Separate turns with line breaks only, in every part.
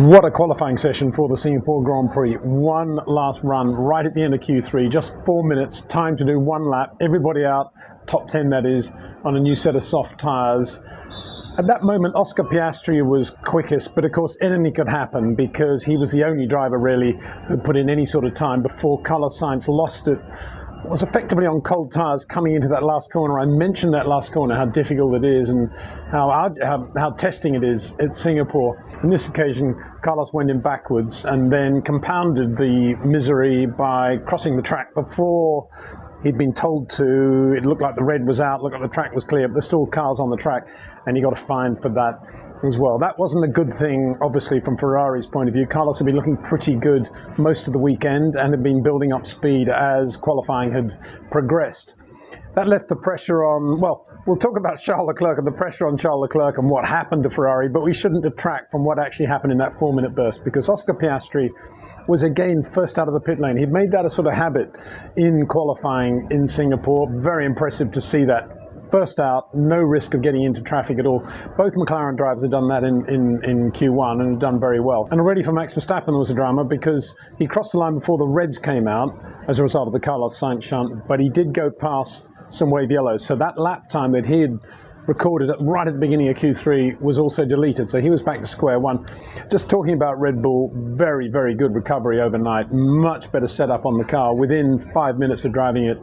What a qualifying session for the Singapore Grand Prix. One last run right at the end of Q3, just 4 minutes, time to do one lap. Everybody out, top 10 that is, on a new set of soft tyres. At that moment, Oscar Piastri was quickest, but of course anything could happen because he was the only driver really who put in any sort of time before Carlos Sainz lost it. Was effectively on cold tyres coming into that last corner. I mentioned that last corner, how difficult it is and how testing it is at Singapore. On this occasion, Carlos went in backwards and then compounded the misery by crossing the track before he'd been told to. It looked like the red was out, looked like the track was clear, but there's still cars on the track, and he got a fine for that as well. That wasn't a good thing, obviously, from Ferrari's point of view. Carlos had been looking pretty good most of the weekend and had been building up speed as qualifying had progressed. That left the pressure on, well, we'll talk about Charles Leclerc and the pressure on Charles Leclerc and what happened to Ferrari, but we shouldn't detract from what actually happened in that 4-minute burst, because Oscar Piastri was again first out of the pit lane. He'd made that a sort of habit in qualifying in Singapore. Very impressive to see that. First out, no risk of getting into traffic at all. Both McLaren drivers had done that in Q1 and had done very well. And already for Max Verstappen there was a drama because he crossed the line before the reds came out as a result of the Carlos Sainz shunt, but he did go past some wave yellows. So that lap time that he had recorded right at the beginning of Q3 was also deleted, so he was back to square one. Just talking about Red Bull, very, very good recovery overnight, much better setup on the car. Within 5 minutes of driving it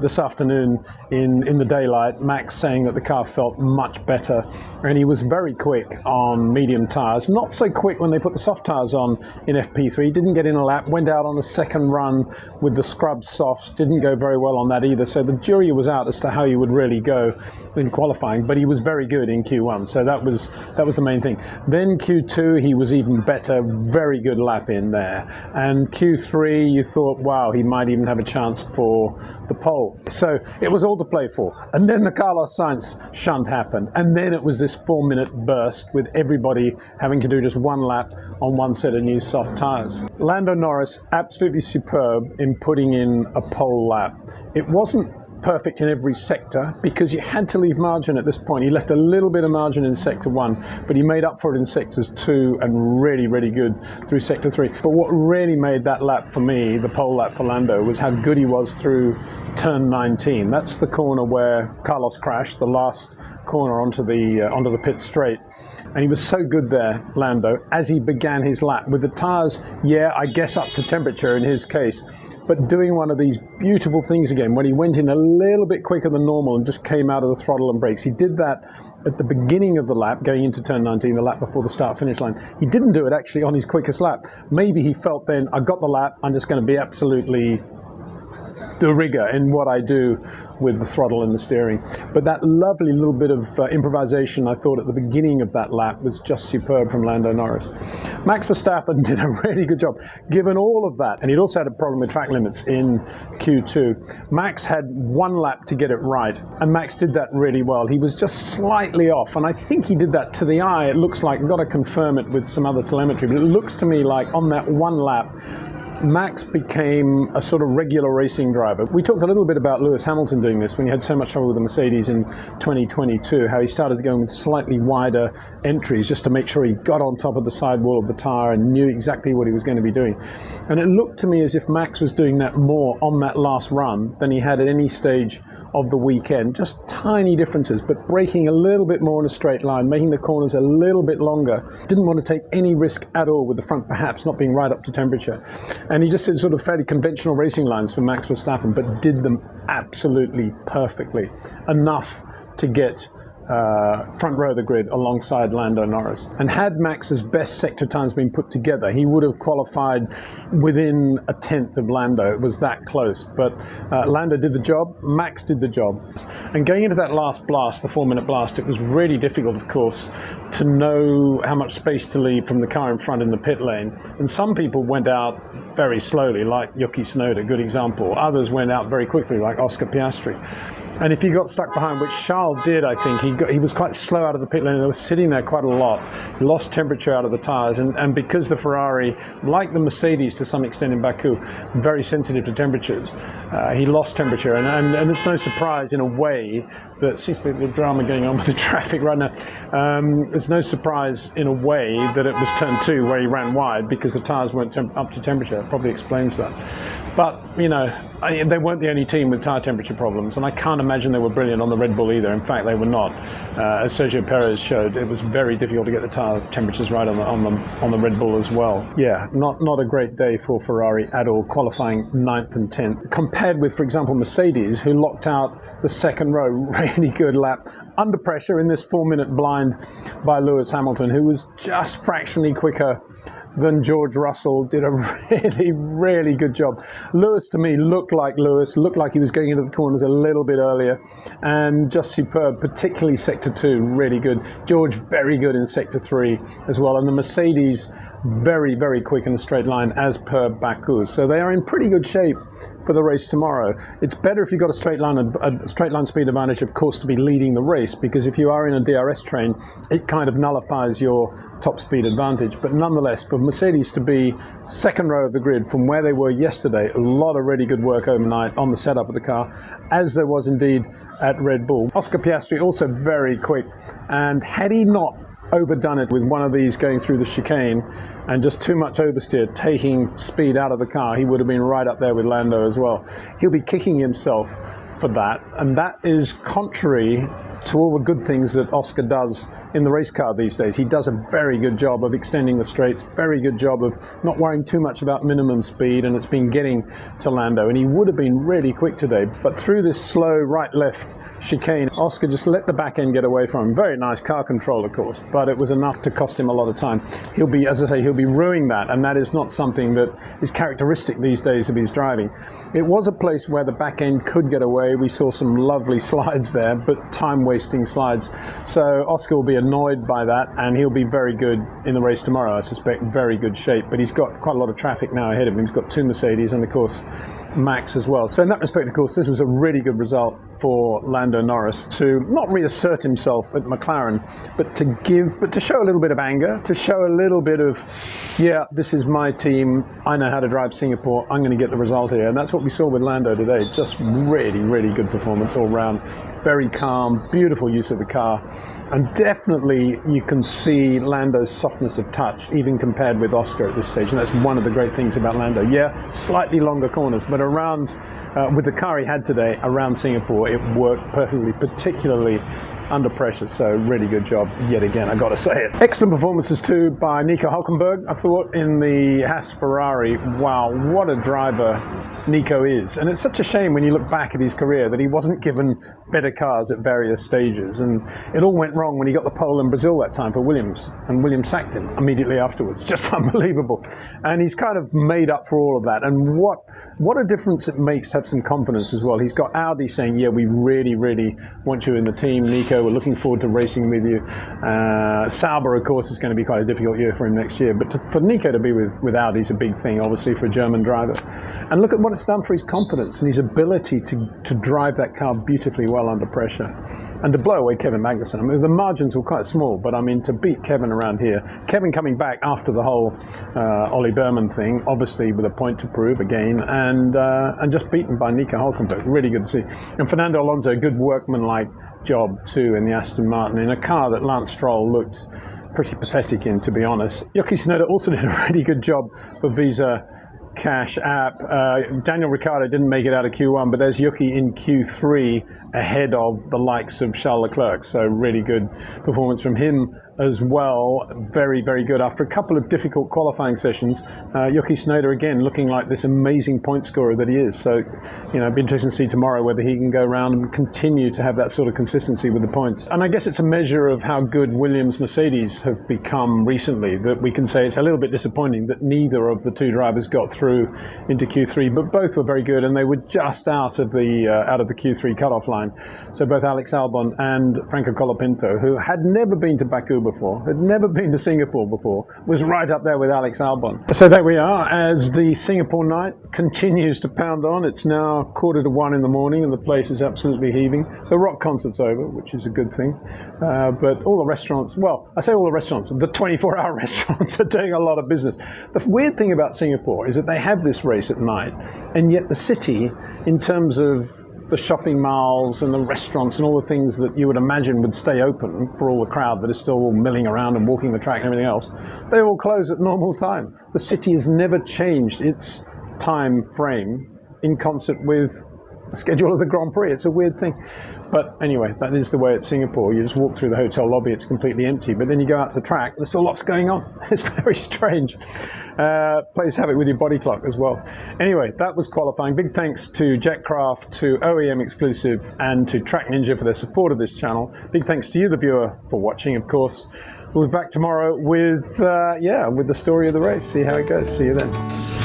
this afternoon in the daylight, Max saying that the car felt much better, and he was very quick on medium tyres. Not so quick when they put the soft tyres on in FP3, didn't get in a lap, went out on a second run with the scrub softs, didn't go very well on that either, so the jury was out as to how he would really go in qualifying, but he was very good in Q1, so that was the main thing. Then Q2 he was even better, very good lap in there, and Q3 you thought, wow, he might even have a chance for the pole. So it was all to play for. And then the Carlos Sainz shunt happened, and then it was this 4-minute burst with everybody having to do just one lap on one set of new soft tyres. Lando Norris absolutely superb in putting in a pole lap. It wasn't perfect in every sector because you had to leave margin at this point. He left a little bit of margin in sector 1, but he made up for it in sectors 2 and really, really good through sector 3. But what really made that lap for me, the pole lap for Lando, was how good he was through turn 19. That's the corner where Carlos crashed, the last corner onto the pit straight. And he was so good there, Lando, as he began his lap with the tyres, yeah, I guess up to temperature in his case, but doing one of these beautiful things again when he went in a little bit quicker than normal and just came out of the throttle and brakes. He did that at the beginning of the lap, going into turn 19, the lap before the start-finish line. He didn't do it actually on his quickest lap. Maybe he felt then, I got the lap, I'm just going to be absolutely de rigueur in what I do with the throttle and the steering. But that lovely little bit of improvisation I thought at the beginning of that lap was just superb from Lando Norris. Max Verstappen did a really good job given all of that, and he'd also had a problem with track limits in Q2. Max had one lap to get it right, and Max did that really well. He was just slightly off, and I think he did that to the eye. It looks like, I've got to confirm it with some other telemetry, but it looks to me like on that one lap Max became a sort of regular racing driver. We talked a little bit about Lewis Hamilton doing this when he had so much trouble with the Mercedes in 2022, how he started going with slightly wider entries just to make sure he got on top of the sidewall of the tyre and knew exactly what he was going to be doing. And it looked to me as if Max was doing that more on that last run than he had at any stage of the weekend. Just tiny differences, but braking a little bit more in a straight line, making the corners a little bit longer. Didn't want to take any risk at all with the front perhaps not being right up to temperature. And he just did sort of fairly conventional racing lines for Max Verstappen, but did them absolutely perfectly. Enough to get front row of the grid alongside Lando Norris. And had Max's best sector times been put together, he would have qualified within a tenth of Lando. It was that close. But Lando did the job, Max did the job. And going into that last blast, the 4-minute blast, it was really difficult, of course, to know how much space to leave from the car in front in the pit lane. And some people went out very slowly, like Yuki Tsunoda, good example. Others went out very quickly, like Oscar Piastri. And if he got stuck behind, which Charles did, I think, he was quite slow out of the pit lane. They were sitting there quite a lot. He lost temperature out of the tyres, and because the Ferrari, like the Mercedes to some extent in Baku, very sensitive to temperatures, he lost temperature. And it's no surprise, in a way, that seems to be a bit of drama going on with the traffic right now. It's no surprise in a way that it was turn 2 where he ran wide, because the tyres weren't up to temperature. It probably explains that. But, you know, they weren't the only team with tyre temperature problems, and I can't imagine they were brilliant on the Red Bull either. In fact, they were not. As Sergio Perez showed, it was very difficult to get the tyre temperatures right on the Red Bull as well. Yeah, not a great day for Ferrari at all, qualifying 9th and 10th. Compared with, for example, Mercedes, who locked out the second row, really good lap, under pressure in this 4-minute blind by Lewis Hamilton, who was just fractionally quicker than George Russell. Did a really good job. Lewis, to me, looked like he was going into the corners a little bit earlier, and just superb, particularly sector 2, really good. George, very good in sector 3 as well, and the Mercedes, very quick in a straight line as per Baku. So they are in pretty good shape for the race tomorrow. It's better if you've got a straight line speed advantage, of course, to be leading the race, because if you are in a DRS train, it kind of nullifies your top speed advantage. But nonetheless, for Mercedes to be second row of the grid from where they were yesterday, a lot of really good work overnight on the setup of the car, as there was indeed at Red Bull. Oscar Piastri also very quick, and had he not overdone it with one of these going through the chicane and just too much oversteer, taking speed out of the car, he would have been right up there with Lando as well. He'll be kicking himself for that, and that is contrary to all the good things that Oscar does in the race car these days. He does a very good job of extending the straights, very good job of not worrying too much about minimum speed, and it's been getting to Lando, and he would have been really quick today. But through this slow right-left chicane, Oscar just let the back end get away from him. Very nice car control, of course, but it was enough to cost him a lot of time. He'll be, as I say, he'll be ruining that, and that is not something that is characteristic these days of his driving. It was a place where the back end could get away. We saw some lovely slides there, but time-wasting slides. So Oscar will be annoyed by that, and he'll be very good in the race tomorrow, I suspect. Very good shape, but he's got quite a lot of traffic now ahead of him. He's got 2 Mercedes and, of course, Max as well. So in that respect, of course, this was a really good result for Lando Norris to not reassert himself at McLaren, but to show a little bit of anger, to show a little bit of, yeah, this is my team, I know how to drive Singapore, I'm going to get the result here. And that's what we saw with Lando today. Just really good performance all round. Very calm, beautiful use of the car, and definitely you can see Lando's softness of touch even compared with Oscar at this stage, and that's one of the great things about Lando. Yeah, slightly longer corners, but around with the car he had today around Singapore, it worked perfectly, particularly under pressure. So really good job yet again, I gotta say it. Excellent performances too by Nico Hülkenberg, I thought, in the Haas Ferrari. Wow, what a driver Nico is, and it's such a shame when you look back at his career that he wasn't given better cars at various stages, and it all went wrong when he got the pole in Brazil that time for Williams, and Williams sacked him immediately afterwards. Just unbelievable. And he's kind of made up for all of that, and what a difference it makes to have some confidence as well. He's got Audi saying, yeah, we really want you in the team, Nico, we're looking forward to racing with you. Sauber, of course, is going to be quite a difficult year for him next year, but for Nico to be with Audi is a big thing, obviously, for a German driver. And look at what it's done for his confidence and his ability to drive that car beautifully well under pressure, and to blow away Kevin Magnussen. I mean, the margins were quite small, but I mean, to beat Kevin around here, Kevin coming back after the whole Ollie Berman thing, obviously with a point to prove again, and just beaten by Nico Hülkenberg. Really good to see. And Fernando Alonso, a good workmanlike job too in the Aston Martin, in a car that Lance Stroll looked pretty pathetic in, to be honest. Yuki Tsunoda also did a really good job for Visa Cash App. Daniel Ricciardo didn't make it out of Q1, but there's Yuki in Q3 ahead of the likes of Charles Leclerc. So really good performance from him as well. Very good. After a couple of difficult qualifying sessions, Yuki Tsunoda again looking like this amazing point scorer that he is. So, you know, it'll be interesting to see tomorrow whether he can go around and continue to have that sort of consistency with the points. And I guess it's a measure of how good Williams Mercedes have become recently, that we can say it's a little bit disappointing that neither of the two drivers got through into Q3, but both were very good, and they were just out of the Q3 cutoff line. So both Alex Albon and Franco Colapinto, who had never been to Baku before, had never been to Singapore before, was right up there with Alex Albon. So there we are, as the Singapore night continues to pound on. It's now 1:45 in the morning and the place is absolutely heaving. The rock concert's over, which is a good thing, but all the restaurants, well, I say all the restaurants, the 24-hour restaurants are doing a lot of business. The weird thing about Singapore is that they have this race at night, and yet the city, in terms of the shopping malls and the restaurants and all the things that you would imagine would stay open for all the crowd that is still all milling around and walking the track and everything else, they all close at normal time. The city has never changed its time frame in concert with the schedule of the Grand Prix. It's a weird thing. But anyway, that is the way at Singapore. You just walk through the hotel lobby, it's completely empty. But then you go out to the track, there's still lots going on. It's very strange. Plays havoc with your body clock as well. Anyway, that was qualifying. Big thanks to Jetcraft, to OEM Exclusive, and to Track Ninja for their support of this channel. Big thanks to you, the viewer, for watching, of course. We'll be back tomorrow with the story of the race. See how it goes. See you then.